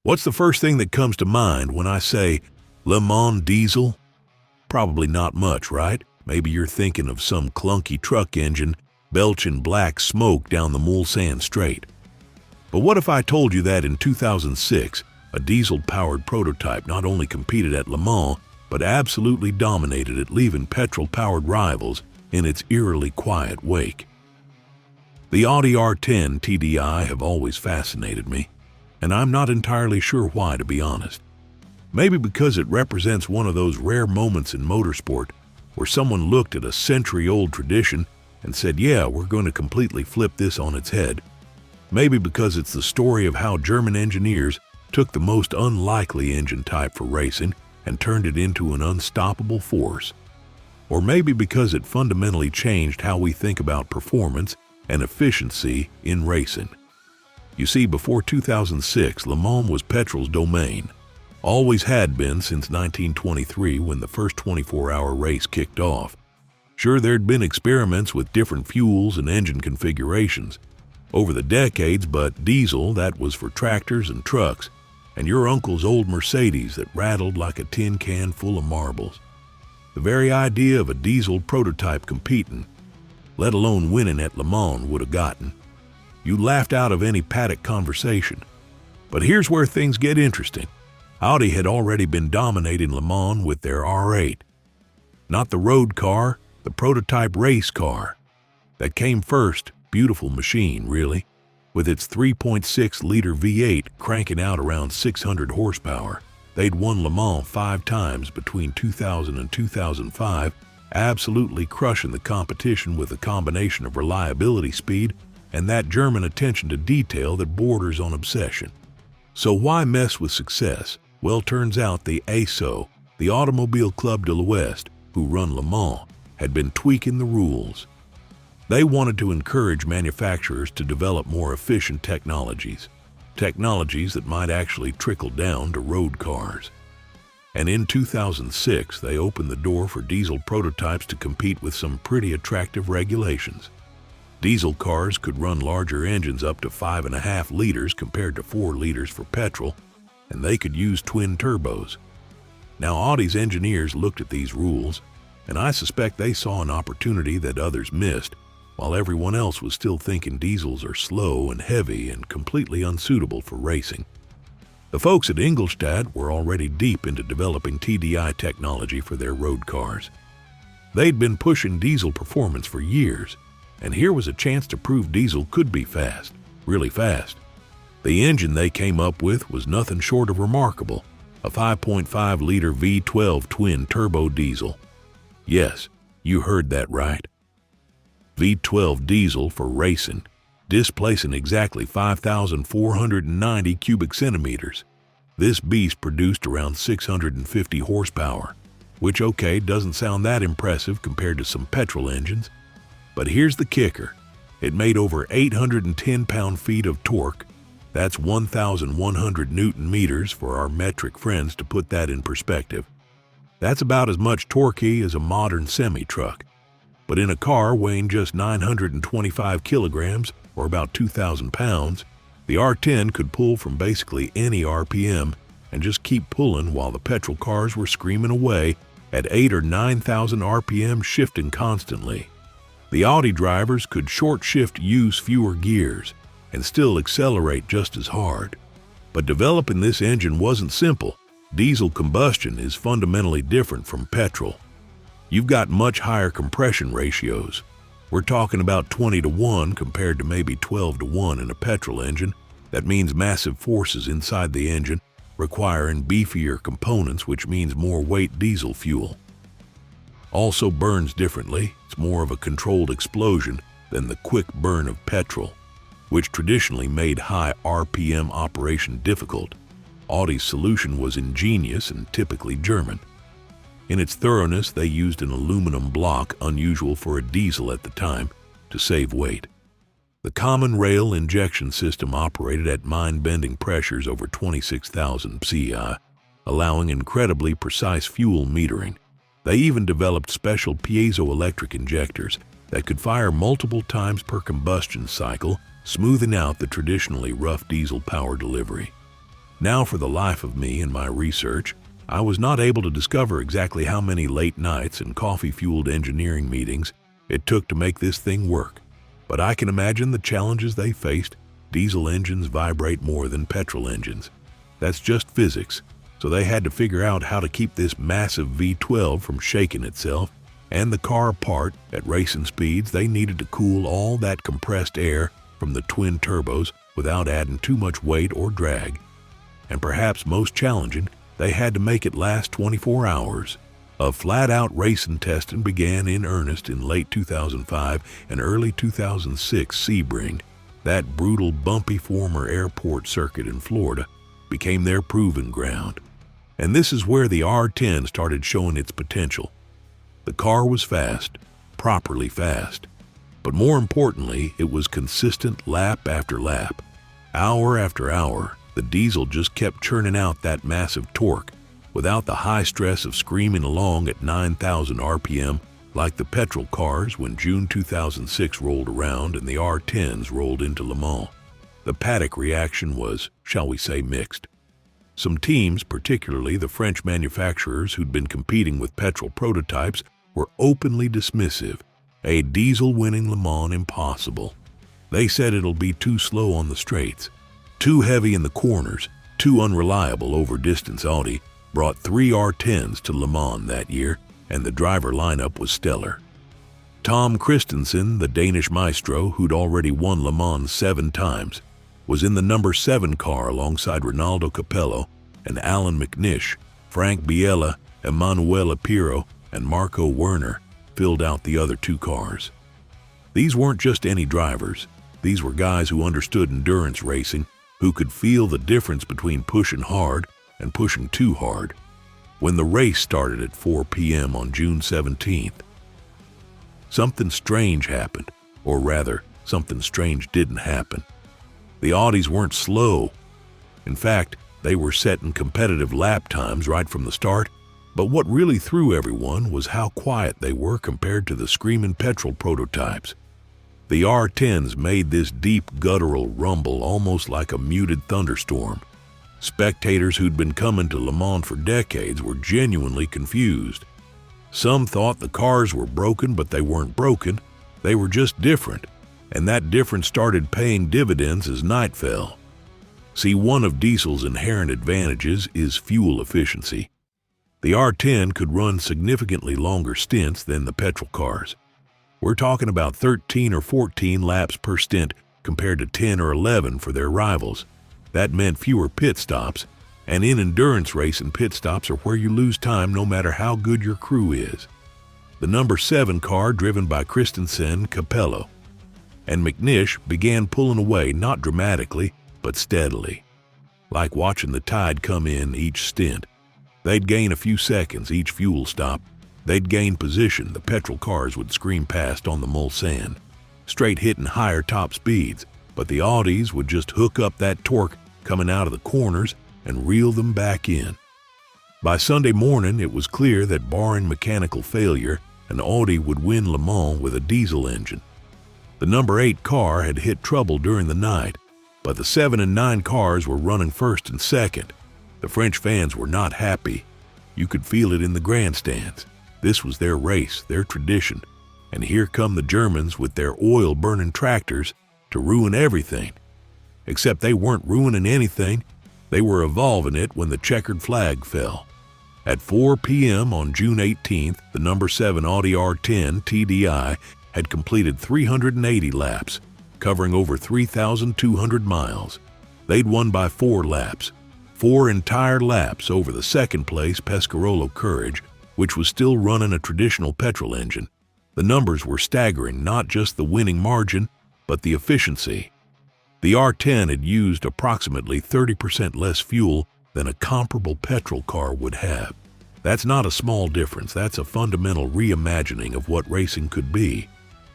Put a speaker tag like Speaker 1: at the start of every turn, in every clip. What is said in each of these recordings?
Speaker 1: What's the first thing that comes to mind when I say Le Mans diesel? Probably not much, right? Maybe you're thinking of some clunky truck engine belching black smoke down the Mulsanne Straight. But what if I told you that in 2006, a diesel-powered prototype not only competed at Le Mans, but absolutely dominated it, leaving petrol-powered rivals in its eerily quiet wake? The Audi R10 TDI have always fascinated me, and I'm not entirely sure why, to be honest. Maybe because it represents one of those rare moments in motorsport where someone looked at a century-old tradition and said, yeah, we're going to completely flip this on its head. Maybe because it's the story of how German engineers took the most unlikely engine type for racing and turned it into an unstoppable force. Or maybe because it fundamentally changed how we think about performance and efficiency in racing. You see, before 2006, Le Mans was petrol's domain. Always had been since 1923 when the first 24-hour race kicked off. Sure, there'd been experiments with different fuels and engine configurations over the decades, but diesel, that was for tractors and trucks, and your uncle's old Mercedes that rattled like a tin can full of marbles. The very idea of a diesel prototype competing, let alone winning at Le Mans, would have gotten you laughed out of any paddock conversation. But here's where things get interesting. Audi had already been dominating Le Mans with their R8. Not the road car, the prototype race car. That came first, beautiful machine, really, with its 3.6-liter V8 cranking out around 600 horsepower. They'd won Le Mans 5 times between 2000 and 2005, absolutely crushing the competition with a combination of reliability, speed, and that German attention to detail that borders on obsession. So why mess with success? Well, turns out the ASO, the Automobile Club de l'Ouest, who run Le Mans, had been tweaking the rules. They wanted to encourage manufacturers to develop more efficient technologies that might actually trickle down to road cars. And in 2006, they opened the door for diesel prototypes to compete with some pretty attractive regulations. Diesel cars could run larger engines up to 5.5 liters compared to 4 liters for petrol, and they could use twin turbos. Now, Audi's engineers looked at these rules, and I suspect they saw an opportunity that others missed, while everyone else was still thinking diesels are slow and heavy and completely unsuitable for racing. The folks at Ingolstadt were already deep into developing TDI technology for their road cars. They'd been pushing diesel performance for years, and here was a chance to prove diesel could be fast, really fast. The engine they came up with was nothing short of remarkable, a 5.5-liter V12 twin-turbo diesel. Yes, you heard that right. V12 diesel for racing, displacing exactly 5,490 cubic centimeters. This beast produced around 650 horsepower, which, okay, doesn't sound that impressive compared to some petrol engines. But here's the kicker. It made over 810 pound-feet of torque. That's 1,100 Newton meters for our metric friends, to put that in perspective. That's about as much torque as a modern semi-truck. But in a car weighing just 925 kilograms, or about 2,000 pounds, the R10 could pull from basically any RPM and just keep pulling while the petrol cars were screaming away at 8,000 or 9,000 RPM, shifting constantly. The Audi drivers could short-shift, use fewer gears, and still accelerate just as hard. But developing this engine wasn't simple. Diesel combustion is fundamentally different from petrol. You've got much higher compression ratios. We're talking about 20-to-1 compared to maybe 12-to-1 in a petrol engine. That means massive forces inside the engine, requiring beefier components, which means more weight diesel fuel. Also burns differently. It's more of a controlled explosion than the quick burn of petrol, which traditionally made high RPM operation difficult. Audi's solution was ingenious and typically German. In its thoroughness, they used an aluminum block, unusual for a diesel at the time, to save weight. The common rail injection system operated at mind-bending pressures over 26,000 psi, allowing incredibly precise fuel metering. They even developed special piezoelectric injectors that could fire multiple times per combustion cycle, smoothing out the traditionally rough diesel power delivery. Now, for the life of me in my research, I was not able to discover exactly how many late nights and coffee-fueled engineering meetings it took to make this thing work. But I can imagine the challenges they faced. Diesel engines vibrate more than petrol engines. That's just physics. So they had to figure out how to keep this massive V12 from shaking itself and the car apart. At racing speeds, they needed to cool all that compressed air from the twin turbos without adding too much weight or drag. And perhaps most challenging, they had to make it last 24 hours. A flat-out racing testing began in earnest in late 2005 and early 2006. Sebring, that brutal, bumpy former airport circuit in Florida, became their proving ground. And this is where the R10 started showing its potential. The car was fast, properly fast. But more importantly, it was consistent lap after lap. Hour after hour, the diesel just kept churning out that massive torque without the high stress of screaming along at 9,000 RPM like the petrol cars when June 2006 rolled around and the R10s rolled into Le Mans. The paddock reaction was, shall we say, mixed. Some teams, particularly the French manufacturers who'd been competing with petrol prototypes, were openly dismissive. A diesel winning Le Mans impossible. They said it'll be too slow on the straights, too heavy in the corners, too unreliable over distance. Audi brought 3 R10s to Le Mans that year, and the driver lineup was stellar. Tom Christensen, the Danish maestro who'd already won Le Mans 7 times, was in the number 7 car alongside Rinaldo Capello and Alan McNish. Frank Biella, Emanuele Pirro, and Marco Werner filled out the other 2 cars. These weren't just any drivers. These were guys who understood endurance racing, who could feel the difference between pushing hard and pushing too hard. When the race started at 4 p.m. on June 17th, something strange happened, or rather, something strange didn't happen. The Audis weren't slow. In fact, they were setting competitive lap times right from the start, but what really threw everyone was how quiet they were compared to the screaming petrol prototypes. The R10s made this deep guttural rumble almost like a muted thunderstorm. Spectators who'd been coming to Le Mans for decades were genuinely confused. Some thought the cars were broken, but they weren't broken. They were just different, and that difference started paying dividends as night fell. See, one of diesel's inherent advantages is fuel efficiency. The R10 could run significantly longer stints than the petrol cars. We're talking about 13 or 14 laps per stint compared to 10 or 11 for their rivals. That meant fewer pit stops, and in endurance racing, pit stops are where you lose time no matter how good your crew is. The number 7 car, driven by Christensen, Capello, and McNish, began pulling away, not dramatically, but steadily. Like watching the tide come in each stint. They'd gain a few seconds each fuel stop. They'd gain position. The petrol cars would scream past on the Mulsanne, straight hitting higher top speeds, but the Audis would just hook up that torque coming out of the corners and reel them back in. By Sunday morning, it was clear that barring mechanical failure, an Audi would win Le Mans with a diesel engine. The number 8 car had hit trouble during the night, but the 7 and 9 cars were running first and second. The French fans were not happy. You could feel it in the grandstands. This was their race, their tradition, and here come the Germans with their oil-burning tractors to ruin everything. Except they weren't ruining anything. They were evolving it when the checkered flag fell. At 4 p.m. on June 18th, the number 7 Audi R10 TDI had completed 380 laps, covering over 3,200 miles. They'd won by 4 laps, 4 entire laps over the second-place Pescarolo Courage, which was still running a traditional petrol engine. The numbers were staggering, not just the winning margin, but the efficiency. The R10 had used approximately 30% less fuel than a comparable petrol car would have. That's not a small difference. That's a fundamental reimagining of what racing could be.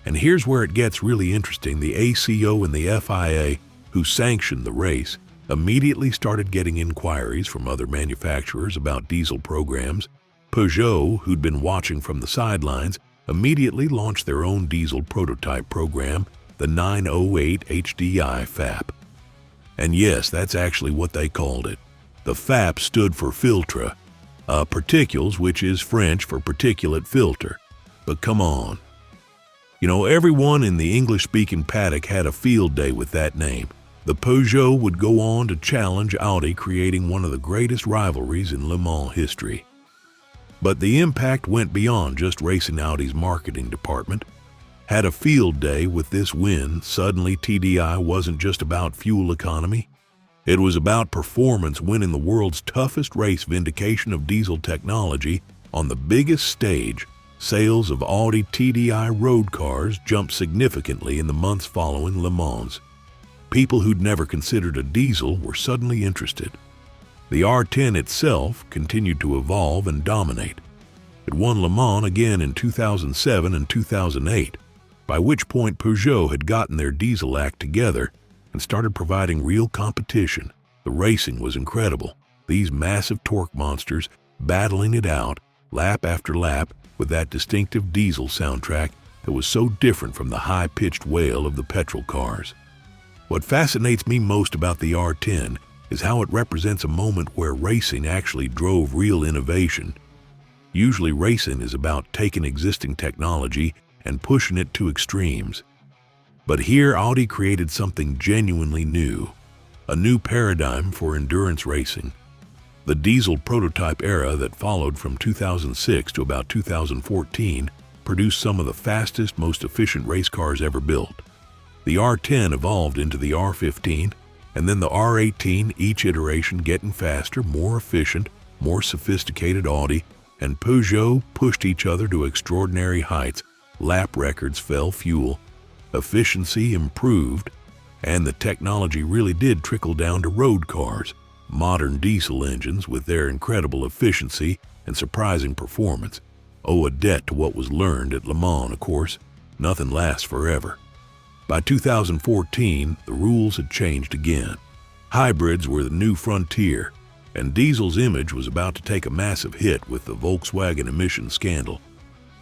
Speaker 1: And here's where it gets really interesting. The ACO and the FIA, who sanctioned the race, immediately started getting inquiries from other manufacturers about diesel programs. Peugeot, who'd been watching from the sidelines, immediately launched their own diesel prototype program, the 908 HDI FAP. And yes, that's actually what they called it. The FAP stood for filtre, particules, which is French for particulate filter. But come on. Everyone in the English-speaking paddock had a field day with that name. The Peugeot would go on to challenge Audi, creating one of the greatest rivalries in Le Mans history. But the impact went beyond just racing. Audi's marketing department had a field day with this win. Suddenly, TDI wasn't just about fuel economy. It was about performance, winning the world's toughest race, vindication of diesel technology on the biggest stage. Sales of Audi TDI road cars jumped significantly in the months following Le Mans. People who'd never considered a diesel were suddenly interested. The R10 itself continued to evolve and dominate. It won Le Mans again in 2007 and 2008, by which point Peugeot had gotten their diesel act together and started providing real competition. The racing was incredible. These massive torque monsters battling it out, lap after lap, with that distinctive diesel soundtrack that was so different from the high-pitched wail of the petrol cars. What fascinates me most about the R10 is how it represents a moment where racing actually drove real innovation. Usually racing is about taking existing technology and pushing it to extremes. But here Audi created something genuinely new, a new paradigm for endurance racing. The diesel prototype era that followed from 2006 to about 2014 produced some of the fastest, most efficient race cars ever built. The R10 evolved into the R15 and then the R18, each iteration getting faster, more efficient, more sophisticated. Audi and Peugeot pushed each other to extraordinary heights. Lap records fell, fuel efficiency improved, and the technology really did trickle down to road cars. Modern diesel engines, with their incredible efficiency and surprising performance, owe a debt to what was learned at Le Mans. Of course, nothing lasts forever. By 2014, the rules had changed again. Hybrids were the new frontier, and diesel's image was about to take a massive hit with the Volkswagen emission scandal.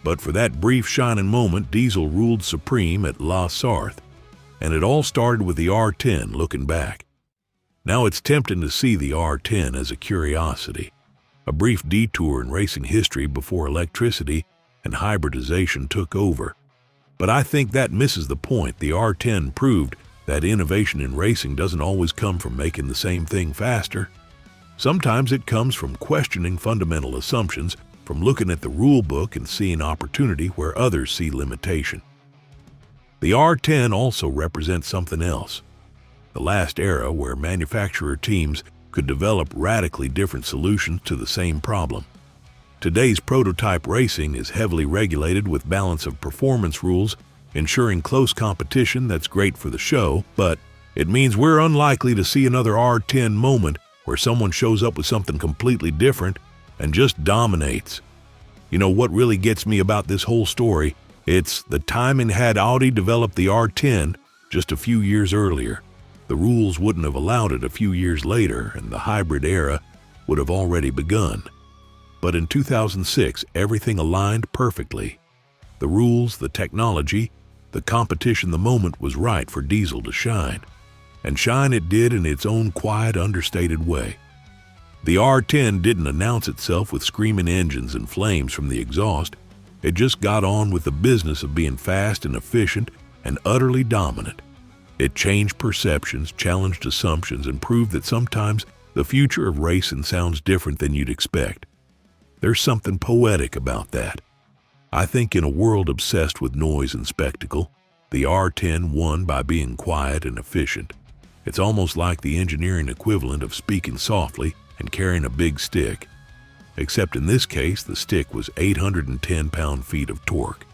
Speaker 1: But for that brief shining moment, diesel ruled supreme at La Sarthe, and it all started with the R10. Looking back, now it's tempting to see the R10 as a curiosity, a brief detour in racing history before electricity and hybridization took over. But I think that misses the point. The R10 proved that innovation in racing doesn't always come from making the same thing faster. Sometimes it comes from questioning fundamental assumptions, from looking at the rule book and seeing opportunity where others see limitation. The R10 also represents something else, the last era where manufacturer teams could develop radically different solutions to the same problem. Today's prototype racing is heavily regulated with balance of performance rules, ensuring close competition. That's great for the show, but it means we're unlikely to see another R10 moment where someone shows up with something completely different and just dominates. What really gets me about this whole story? It's the timing. Had Audi developed the R10 just a few years earlier, the rules wouldn't have allowed it a few years later, and the hybrid era would have already begun. But in 2006, everything aligned perfectly. The rules, the technology, the competition. The moment was right for diesel to shine. And shine it did in its own quiet, understated way. The R10 didn't announce itself with screaming engines and flames from the exhaust. It just got on with the business of being fast and efficient and utterly dominant. It changed perceptions, challenged assumptions, and proved that sometimes the future of racing sounds different than you'd expect. There's something poetic about that. I think in a world obsessed with noise and spectacle, the R10 won by being quiet and efficient. It's almost like the engineering equivalent of speaking softly and carrying a big stick. Except in this case, the stick was 810 pound-feet of torque.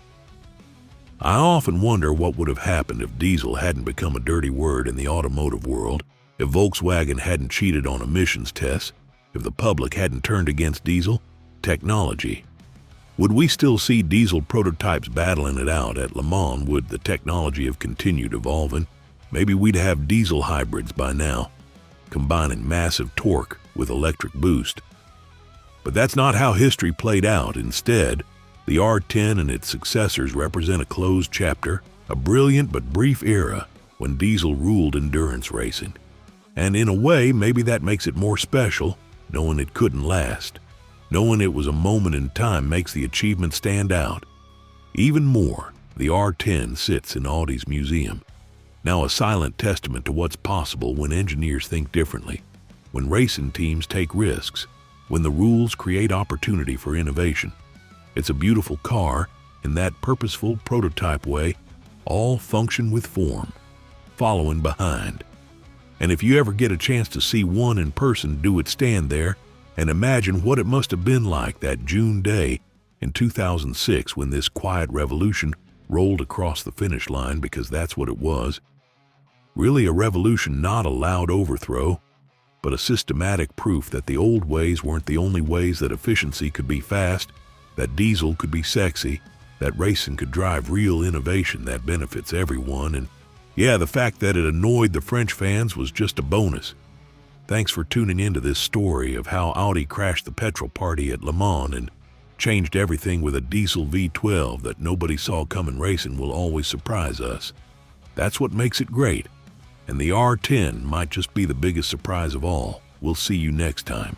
Speaker 1: I often wonder what would have happened if diesel hadn't become a dirty word in the automotive world, if Volkswagen hadn't cheated on emissions tests, if the public hadn't turned against diesel technology. Would we still see diesel prototypes battling it out at Le Mans? Would the technology have continued evolving? Maybe we'd have diesel hybrids by now, combining massive torque with electric boost. But that's not how history played out. Instead, the R10 and its successors represent a closed chapter, a brilliant but brief era when diesel ruled endurance racing. And in a way, maybe that makes it more special, knowing it couldn't last. Knowing it was a moment in time makes the achievement stand out. Even more, the R10 sits in Audi's museum. Now a silent testament to what's possible when engineers think differently, when racing teams take risks, when the rules create opportunity for innovation. It's a beautiful car, in that purposeful prototype way, all function with form, following behind. And if you ever get a chance to see one in person, do it stand there and imagine what it must have been like that June day in 2006 when this quiet revolution rolled across the finish line, because that's what it was. Really a revolution, not a loud overthrow, but a systematic proof that the old ways weren't the only ways, that efficiency could be fast, that diesel could be sexy, that racing could drive real innovation that benefits everyone. And yeah, the fact that it annoyed the French fans was just a bonus. Thanks for tuning into this story of how Audi crashed the petrol party at Le Mans and changed everything with a diesel V12 that nobody saw coming. Racing will always surprise us. That's what makes it great. And the R10 might just be the biggest surprise of all. We'll see you next time.